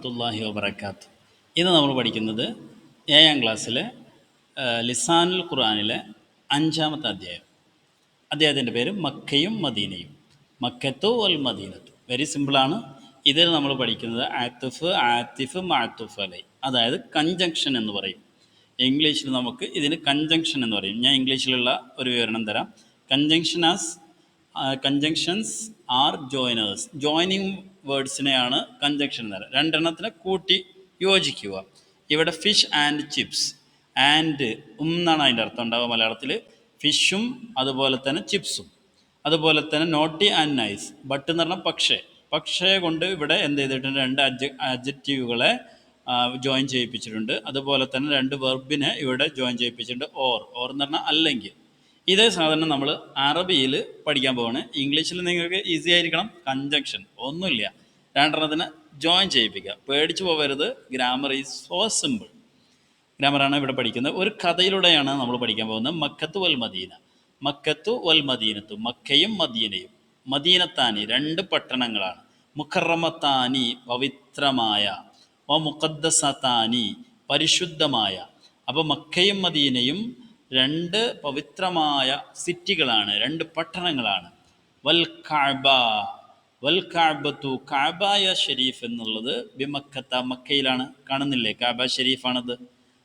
വറഹ്മത്തുള്ളാഹി വബറകാത്ത്. ഇന്ന് നമ്മൾ പഠിക്കുന്നത് 7ാം ക്ലാസ്സിലെ ലിസാനുൽ ഖുർആനിലെ 5ാമത്തെ അധ്യായം. അദ്ദേഹത്തിൻ്റെ പേര് മക്കയും മദീനയും. മക്കത്തു വൽ മദീനത്തു. വെരി സിമ്പിളാണ്. ഇതിൽ നമ്മൾ പഠിക്കുന്നത് ആത്തിഫ്, ആത്തിഫ്, മാത്തുഫ് അലൈ, അതായത് കഞ്ചങ്ഷൻ എന്ന് പറയും. ഇംഗ്ലീഷിൽ നമുക്ക് ഇതിന് കഞ്ചങ്ഷൻ എന്ന് പറയും. ഞാൻ ഇംഗ്ലീഷിലുള്ള ഒരു വിവരണം തരാം. കഞ്ചങ്ഷൻസ് ആർ ജോയിനേഴ്സ്. ജോയിനിങ് വേർഡ്സിനെയാണ് കഞ്ചങ്ഷൻ എന്ന് പറയുന്നത്. രണ്ടെണ്ണത്തിനെ കൂട്ടി യോജിക്കുക. ഇവിടെ ഫിഷ് ആൻഡ് ചിപ്സ്. ആൻഡ് എന്നാണ് അതിൻ്റെ അർത്ഥം ഉണ്ടാവുക മലയാളത്തിൽ. ഫിഷും അതുപോലെ തന്നെ ചിപ്സും. അതുപോലെ തന്നെ നോട്ടി ആൻഡ് നൈസ്. ബട്ട് എന്ന് പറഞ്ഞാൽ പക്ഷേ. പക്ഷേ കൊണ്ട് ഇവിടെ എന്ത് ചെയ്തിട്ടുണ്ട്? രണ്ട് അഡ്ജക്റ്റീവുകളെ ജോയിൻ ചെയ്യിപ്പിച്ചിട്ടുണ്ട്. അതുപോലെ തന്നെ രണ്ട് വെർബിനെ ഇവിടെ ജോയിൻ ചെയ്യിപ്പിച്ചിട്ടുണ്ട്. ഓർ എന്ന് പറഞ്ഞാൽ അല്ലെങ്കിൽ. ഇതേ സാധനം നമ്മൾ അറബിയിൽ പഠിക്കാൻ പോവാണ്. ഇംഗ്ലീഷിൽ നിങ്ങൾക്ക് ഈസി ആയിരിക്കണം. കഞ്ചങ്ഷൻ ഒന്നുമില്ല, രണ്ടെണ്ണത്തിന് ജോയിൻ ചെയ്യിപ്പിക്കുക. പേടിച്ചു പോകരുത്. Grammar is so simple. ഗ്രാമറാണ് ഇവിടെ പഠിക്കുന്നത്. ഒരു കഥയിലൂടെയാണ് നമ്മൾ പഠിക്കാൻ പോകുന്നത്. മക്കത്തു വൽ മദീന. മക്കത്തു വൽ മദീനത്തു. മക്കയും മദീനയും. മദീനത്താനി രണ്ട് പട്ടണങ്ങളാണ്. മുഖറമത്താനി പവിത്രമായ, മുഖദ്ദസത്താനി പരിശുദ്ധമായ. അപ്പോൾ മക്കയും മദീനയും രണ്ട് പവിത്രമായ സിറ്റികളാണ്, രണ്ട് പട്ടണങ്ങളാണ്. വൽ കഅബ, വൽ കഅബത്തു, കഅബായ ഷരീഫ് എന്നുള്ളത് ബിമക്കത്ത, മക്കയിലാണ്. കാണുന്നില്ലേ? കഅബ ഷരീഫാണത്.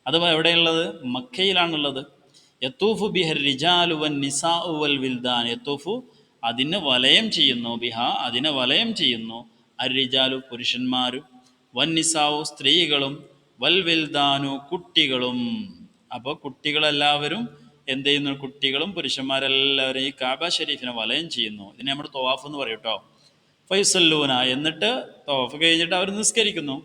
അഥവാ എവിടെയുള്ളത്? മക്കയിലാണുള്ളത്. യത്തൂഫു ബിഹർ റിജാലു വൻ നിസാഉ വൽ വിൽദാൻ. യത്തൂഫു അതിന് വലയം ചെയ്യുന്നു, ബിഹ അതിനെ വലയം ചെയ്യുന്നു, അർ റിജാലു പുരുഷന്മാരും, വൻ നിസാഉ സ്ത്രീകളും, വൽ വിൽദാനു കുട്ടികളും. അപ്പോൾ കുട്ടികളെല്ലാവരും എന്ത് ചെയ്യുന്നു? കുട്ടികളും പുരുഷന്മാരെല്ലാവരും ഈ കാബ ഷരീഫിനെ വലയം ചെയ്യുന്നു. ഇതിനെ നമ്മൾ തവാഫ് എന്ന് പറയും കേട്ടോ. ഫൈസല്ലൂന, എന്നിട്ട് തവാഫ് കഴിഞ്ഞിട്ട് അവർ നിസ്കരിക്കുന്നു.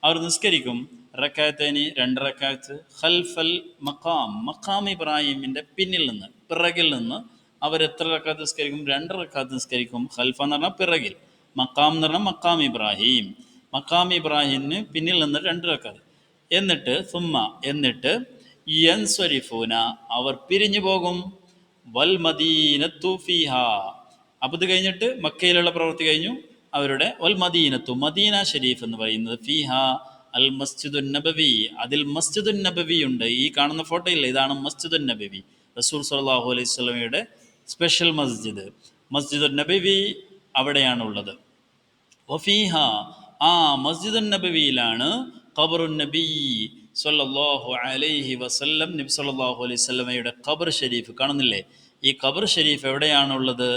അവർ നിസ്കരിക്കും റക്കാത്തേനി, രണ്ട് റക്കാത്ത്, ഖൽഫൽ മഖാം, മഖാം ഇബ്രാഹിമിൻ്റെ പിന്നിൽ നിന്ന്, പിറകിൽ നിന്ന് അവർ എത്ര റക്കാത്ത് നിസ്കരിക്കും? 2 റക്കാത്ത് നിസ്കരിക്കും. ഖൽഫ എന്ന് പറഞ്ഞാൽ പിറകിൽ, മഖാം എന്ന് പറഞ്ഞാൽ മഖാം ഇബ്രാഹിം. മഖാം ഇബ്രാഹിമിന് പിന്നിൽ നിന്ന് 2 റക്കാത്ത്. എന്നിട്ട് സുമ്മ, എന്നിട്ട് യൻസ്വരിഫൂന, അവർ പിരിഞ്ഞു പോകും. വൽ മദീനത്തു ഫീഹ, അപ്പോൾ ഇത് കഴിഞ്ഞിട്ട് മക്കയിലുള്ള പ്രവൃത്തി കഴിഞ്ഞു. അവരുടെ വൽ മദീനത്തു, മദീന ഷരീഫ് എന്ന് പറയുന്നത്, ഫീഹ അൽ മസ്ജിദുൻ നബവി, അതിൽ മസ്ജിദുൻ നബവി ഉണ്ട്. ഈ കാണുന്ന ഫോട്ടോയില്ല, ഇതാണ് മസ്ജിദുൻ നബവി, റസൂൽ സ്വല്ലല്ലാഹു അലൈഹി വസല്ലമയുടെ സ്പെഷ്യൽ മസ്ജിദ്. മസ്ജിദുൻ നബവി അവിടെയാണുള്ളത്. വഫീഹ, ആ മസ്ജിദുൻ നബവിയിലാണ് ഖബറുൻ നബി സ്വല്ലല്ലാഹു അലൈഹി വസല്ലം, നബി സ്വല്ലല്ലാഹു അലൈഹി വസല്ലമയുടെ ഖബർ ഷരീഫ്. കാണുന്നില്ലേ? ഈ ഖബർ ഷരീഫ് എവിടെയാണുള്ളത്?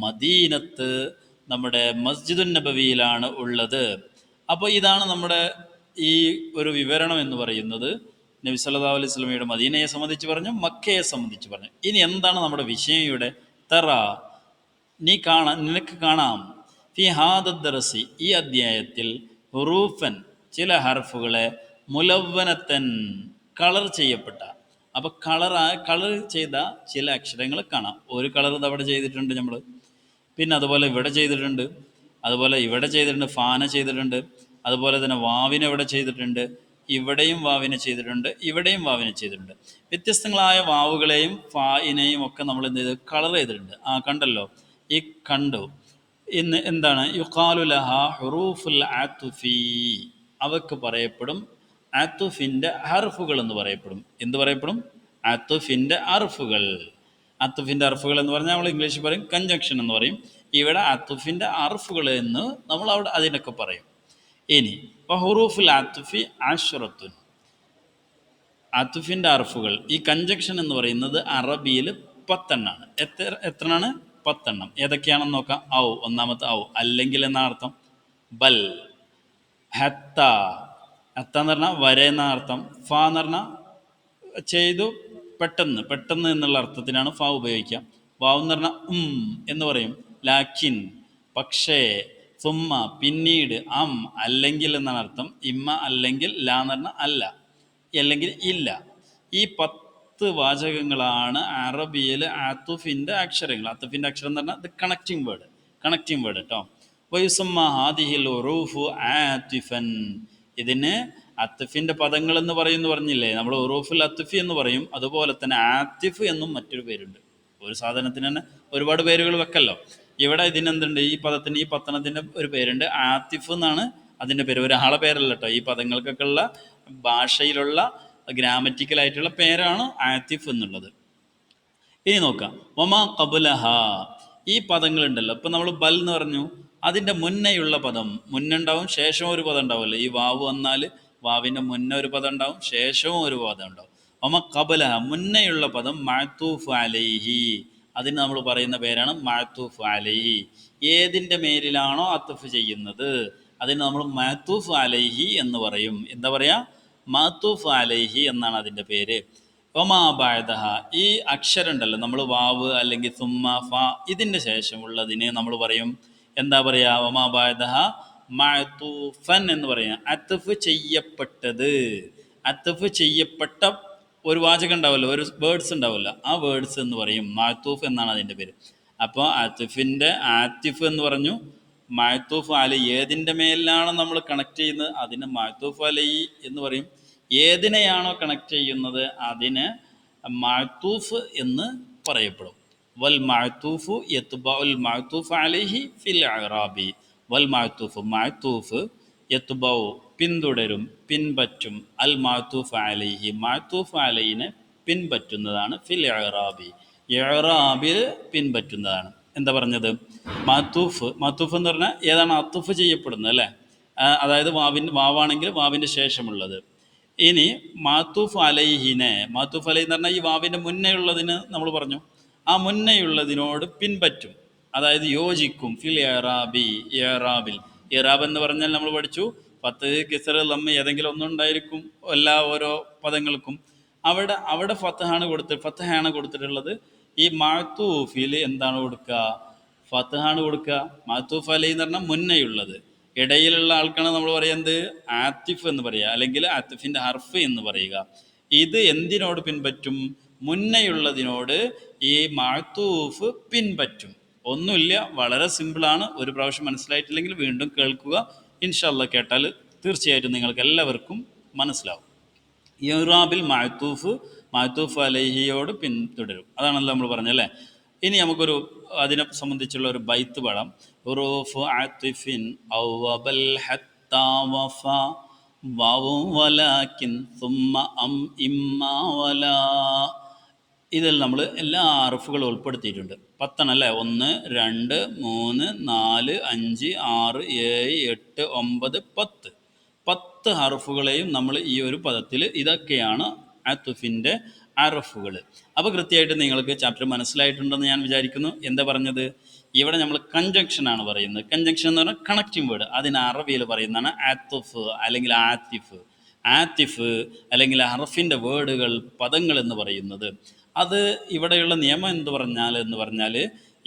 മദീനത്ത്, നമ്മുടെ മസ്ജിദുൻ നബവിയിലാണ് ഉള്ളത്. അപ്പോൾ ഇതാണ് നമ്മുടെ ഈ ഒരു വിവരണം എന്ന് പറയുന്നത്. നബി സല്ലല്ലാഹു അലൈഹി വസല്ലമയുടെ മദീനയെ സംബന്ധിച്ച് പറഞ്ഞു, മക്കയെ സംബന്ധിച്ച് പറഞ്ഞു. ഇനി എന്താണ് നമ്മുടെ വിഷയം ഇവിടെ? തറ, നീ നിനക്ക് കാണാം, ഫി ഹാദ ദർസി, ഈ അധ്യായത്തിൽ, ഹുറൂഫൻ, ചില ഹർഫുകളെ, മുലവ്വനത്തൻ, കളർ ചെയ്യപ്പെട്ട. അപ്പോൾ കളർ ചെയ്ത ചില അക്ഷരങ്ങൾ കാണാം. ഒരു കളർ അവിടെ ചെയ്തിട്ടുണ്ട് നമ്മൾ, പിന്നെ അതുപോലെ ഇവിടെ ചെയ്തിട്ടുണ്ട്, അതുപോലെ ഇവിടെ ചെയ്തിട്ടുണ്ട്, ഫാന ചെയ്തിട്ടുണ്ട്, അതുപോലെ തന്നെ വാവിനെ ഇവിടെ ചെയ്തിട്ടുണ്ട്, ഇവിടെയും വാവിനെ ചെയ്തിട്ടുണ്ട്, ഇവിടെയും വാവിനെ ചെയ്തിട്ടുണ്ട്. വ്യത്യസ്തങ്ങളായ വാവുകളെയും ഫായിനെയും ഒക്കെ നമ്മൾ എന്ത് ചെയ്ത് കളർ ചെയ്തിട്ടുണ്ട്. കണ്ടല്ലോ, ഈ കണ്ടു. ഇന്ന് എന്താണ്? യുഖാലു ലഹ ഹുറൂഫുൽ ആത്തുഫി, അവക്ക് പറയപ്പെടും ആത്തുഫിൻ്റെ ഹർഫുകൾ എന്ന് പറയപ്പെടും. എന്ത് പറയപ്പെടും? ആത്തുഫിൻ്റെ ഹർഫുകൾ. അത്തുഫിൻ്റെ അർഫുകൾ എന്ന് പറഞ്ഞാൽ നമ്മൾ ഇംഗ്ലീഷിൽ പറയും കഞ്ചങ്ഷൻ എന്ന് പറയും. ഇവിടെ അത്തുഫിൻ്റെ അർഫുകൾ എന്ന് നമ്മൾ അവിടെ അതിനൊക്കെ പറയും. ഇനി ഹുറൂഫുൽ ആത്തുഫി അശ്റത്തുൻ, അത്തുഫിൻ്റെ അർഫുകൾ, ഈ കഞ്ചങ്ഷൻ എന്ന് പറയുന്നത് അറബിയിൽ 10 എണ്ണമാണ്. എത്രയാണ്? 10 എണ്ണം. ഏതൊക്കെയാണെന്ന് നോക്കാം. ഔ, ഒന്നാമത്തെ ഔ, അല്ലെങ്കിൽ എന്ന അർത്ഥം. ബൽ, ഹത്ത, ഹത്ത എന്ന് പറഞ്ഞാൽ വര എന്ന അർത്ഥം. ഫ എന്ന് പറഞ്ഞാൽ ചെയ്തു, പെട്ടെന്ന് എന്നുള്ള അർത്ഥത്തിനാണ് ഫ ഉപയോഗിക്കുക. വാവ് എന്ന് പറഞ്ഞാൽ എന്ന് പറയും. ലാക്കിൻ, പക്ഷേ. സുമ്മ, പിന്നീട്. അല്ലെങ്കിൽ എന്നാണ് അർത്ഥം. ഇമ്മ, അല്ലെങ്കിൽ. ലാ എന്ന് പറഞ്ഞാൽ അല്ല, അല്ലെങ്കിൽ ഇല്ല. ഈ 10 വാചകങ്ങളാണ് അറബിയിൽ ആത്തുഫിൻ്റെ അക്ഷരങ്ങൾ. ആത്തുഫിൻ്റെ അക്ഷരം എന്ന് പറഞ്ഞാൽ ഇത് കണക്റ്റിംഗ് വേർഡ് കേട്ടോ. വയുസമ്മ ഹാദിഹിൽ ഉറൂഫു ആത്തിഫൻ, ഇതിന് അത്തുഫിൻ്റെ പദങ്ങൾ എന്ന് പറഞ്ഞില്ലേ നമ്മൾ, ഉറൂഫുൽ അത്തുഫി എന്ന് പറയും. അതുപോലെ തന്നെ ആത്തിഫ് എന്നും മറ്റൊരു പേരുണ്ട്. ഒരു സാധനത്തിന് തന്നെ ഒരുപാട് പേരുകൾ വെക്കല്ലോ. ഇവിടെ ഇതിനെന്തുണ്ട്? ഈ പദത്തിൻ്റെ, ഈ പത്തനത്തിൻ്റെ ഒരു പേരുണ്ട്, ആത്തിഫ് എന്നാണ് അതിൻ്റെ പേര്. ഒരാളെ പേരല്ല കേട്ടോ, ഈ പദങ്ങൾക്കൊക്കെ ഉള്ള ഭാഷയിലുള്ള ഗ്രാമറ്റിക്കലായിട്ടുള്ള പേരാണ് ആത്തിഫ് എന്നുള്ളത്. ഇനി നോക്കാം, ഒമാ കബുലഹ, ഈ പദങ്ങളുണ്ടല്ലോ. ഇപ്പം നമ്മൾ ബൽ എന്ന് പറഞ്ഞു, അതിൻ്റെ മുന്നേയുള്ള പദം, മുന്നുണ്ടാവും ശേഷവും ഒരു പദം ഉണ്ടാവുമല്ലോ. ഈ വാവ് വന്നാൽ വാവിൻ്റെ മുന്നേ ഒരു പദം ഉണ്ടാവും, ശേഷവും ഒരു പദം ഉണ്ടാവും. ഒമ കബലഹ, മുന്നേയുള്ള പദം മഅ്തൂഫ് അലൈഹി, അതിന് നമ്മൾ പറയുന്ന പേരാണ് മഅ്തൂഫ് അലൈഹി. ഏതിൻ്റെ മേലിലാണോ അത്ഫ് ചെയ്യുന്നത് അതിന് നമ്മൾ മഅ്തൂഫ് അലൈഹി എന്ന് പറയും. എന്താ പറയുക? മഅ്തൂഫ് അലൈഹി എന്നാണ് അതിൻ്റെ പേര്. ഒമാ ബഅദഹ, ഈ അക്ഷരം ഉണ്ടല്ലോ, നമ്മൾ വാവ് അല്ലെങ്കിൽ സുമ്മ ഫ, ഇതിൻ്റെ ശേഷമുള്ളതിന് നമ്മൾ പറയും എന്താ പറയുക? ഒമാ ബഅദഹ മഅ്തൂഫൻ എന്ന് പറയാം. അത്ഫ് ചെയ്യപ്പെട്ടത്, അത്ഫ് ചെയ്യപ്പെട്ട ഒരു വാചകം ഉണ്ടാവുമല്ലോ, ഒരു വേർഡ്സ് ഉണ്ടാവില്ല, ആ വേർഡ്സ് എന്ന് പറയും. മഅ്തൂഫ് എന്നാണ് അതിൻ്റെ പേര്. അപ്പോൾ അത്ഫിൻ്റെ ആത്തിഫ് എന്ന് പറഞ്ഞു. മഅ്തൂഫ് അലൈ, ഏതിൻ്റെ മേലിലാണ് നമ്മൾ കണക്ട് ചെയ്യുന്നത് അതിന് മഅ്തൂഫ് അലൈ എന്ന് പറയും. ഏതിനെയാണോ കണക്ട് ചെയ്യുന്നത് അതിന് മഅ്തൂഫ് എന്ന് പറയപ്പെടും. വൽ മഅ്തൂഫു യത്ബഉൽ മഅ്തൂഫ് അലൈഹി ഫിൽ ഇഅ്റാബി. വൽ മഅ്തൂഫ്, മഅ്തൂഫ് യത്ബഉ പിന്തുടരും, പിൻപറ്റും, അൽ മഅ്തൂഫ് അലൈഹി, മഅ്തൂഫ് അലൈഹിനെ പിൻപറ്റുന്നതാണ്. ഫിൽ ഇഅ്റാബി, ഇഅ്റാബിൽ പിൻപറ്റുന്നതാണ്. എന്താ പറഞ്ഞത്? മഅ്തൂഫ്, മഅ്തൂഫ് എന്ന് പറഞ്ഞാൽ ഏതാണ് അത്ഫ് ചെയ്യപ്പെടുന്നത് അല്ലേ? അതായത് വാവാണെങ്കിൽ വാവിൻ്റെ ശേഷമുള്ളത്. ഇനി മഅ്തൂഫ് അലൈഹിനെ, മഅ്തൂഫ് അലൈഹി എന്ന് പറഞ്ഞാൽ ഈ വാവിൻ്റെ മുന്നേ ഉള്ളതിന് നമ്മൾ പറഞ്ഞു, ആ മുന്നേയുള്ളതിനോട് പിൻപറ്റും, അതായത് യോജിക്കും. ഫിൽ ഇഅ്റാബി, ഇഅ്റാബിൽ. ഇഅ്റാബ് എന്ന് പറഞ്ഞാൽ നമ്മൾ പഠിച്ചു ഫത്ത് കിസ്ർ ലമ്മ് ഏതെങ്കിലും ഒന്നുണ്ടായിരിക്കും എല്ലാ ഓരോ പദങ്ങൾക്കും. അവിടെ ഫത്ഹാണ് കൊടുത്തിട്ടുള്ളത്. ഈ മഅ്തൂഫിൽ എന്താണ് കൊടുക്കുക? ഫത്ഹാണ് കൊടുക്കുക. മഅ്തൂഫ് അലൈഹി എന്ന് പറഞ്ഞാൽ മുന്നേയുള്ളത്. ഇടയിലുള്ള ആൾക്കാണ് നമ്മൾ പറയുന്നത് ആത്തിഫ് എന്ന് പറയുക, അല്ലെങ്കിൽ ആത്തിഫിൻ്റെ ഹർഫ് എന്ന് പറയുക. ഇത് എന്തിനോട് പിൻപറ്റും? മുന്നേയുള്ളതിനോട് ഈ മഅ്തൂഫ് പിൻപറ്റും. ഒന്നുമില്ല, വളരെ സിമ്പിളാണ്. ഒരു പ്രാവശ്യം മനസ്സിലായിട്ടില്ലെങ്കിൽ വീണ്ടും കേൾക്കുക. ഇൻഷാ അല്ലാഹ് കേട്ടാൽ തീർച്ചയായിട്ടും നിങ്ങൾക്ക് എല്ലാവർക്കും മനസ്സിലാവും. ഇറാബിൽ മഅ്തൂഫ് അലൈഹിയോട് പിന്തുടരും. അതാണല്ലോ നമ്മൾ പറഞ്ഞല്ലേ. ഇനി നമുക്കൊരു അതിനെ സംബന്ധിച്ചുള്ള ഒരു ബൈത്ത് പാടാം. ഹുറൂഫു ആതിഫിൻ ഔവബൽ ഹത്താ വഫ വൗ വലാകിൻ സുമ്മ അം ഇമ്മാ വലാ. ഇതിൽ നമ്മൾ എല്ലാ ഹർഫുകളും ഉൾപ്പെടുത്തിയിട്ടുണ്ട്. 10 അല്ലേ? 1 2 3 4 5 6 7 8 9 10 ഹർഫുകളെയും നമ്മൾ ഈ ഒരു പദത്തിൽ, ഇതൊക്കെയാണ് അത്ഫിൻ്റെ ഹർഫുകൾ. അപ്പോൾ കൃത്യമായിട്ട് നിങ്ങൾക്ക് ചാപ്റ്റർ മനസ്സിലായിട്ടുണ്ടെന്ന് ഞാൻ വിചാരിക്കുന്നു. എന്താ പറഞ്ഞത്? ഇവിടെ നമ്മൾ കൺജങ്ഷനാണ് പറയുന്നത്. കൺജങ്ഷൻ എന്ന് പറഞ്ഞാൽ കണക്റ്റിംഗ് വേർഡ്. അതിന് അറബിയിൽ പറയുന്നതാണ് അത്ഫ് അല്ലെങ്കിൽ ആത്തിഫ്. ആത്തിഫ് അല്ലെങ്കിൽ ഹർഫിൻ്റെ വേർഡുകൾ, പദങ്ങൾ എന്ന് പറയുന്നത്. അത് ഇവിടെയുള്ള നിയമം എന്ന് പറഞ്ഞാൽ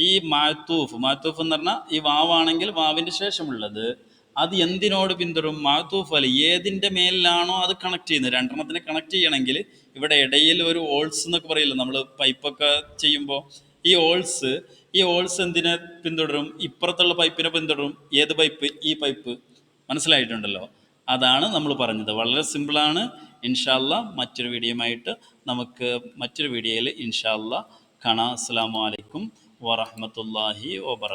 ഈ മഅ്തൂഫ് എന്ന് പറഞ്ഞാൽ ഈ വാവാണെങ്കിൽ വാവിൻ്റെ ശേഷമുള്ളത് അത് എന്തിനോട് പിന്തുടരും? മഅ്തൂഫ് അലൈഹി, ഏതിൻ്റെ മേലിലാണോ അത് കണക്ട് ചെയ്യുന്നത്. രണ്ടെണ്ണത്തിനെ കണക്ട് ചെയ്യണമെങ്കിൽ ഇവിടെ ഇടയിൽ ഒരു ഓൾസ് എന്നൊക്കെ പറയില്ല, നമ്മൾ പൈപ്പൊക്കെ ചെയ്യുമ്പോൾ ഈ ഓൾസ് എന്തിനെ പിന്തുടരും? ഇപ്പുറത്തുള്ള പൈപ്പിനെ പിന്തുടരും. ഏത് പൈപ്പ്? ഈ പൈപ്പ്. മനസ്സിലായിട്ടുണ്ടല്ലോ? അതാണ് നമ്മൾ പറഞ്ഞത്. വളരെ സിമ്പിളാണ്. ഇൻഷാ അല്ലാഹ് മറ്റൊരു വീഡിയോയുമായിട്ട് നമുക്ക് മറ്റൊരു വീഡിയോയിൽ ഇൻഷാ അല്ലാഹ് കാണാം. അസ്സലാമു അലൈക്കും വറഹ്മത്തുള്ളാഹി വബറകാതുഹു.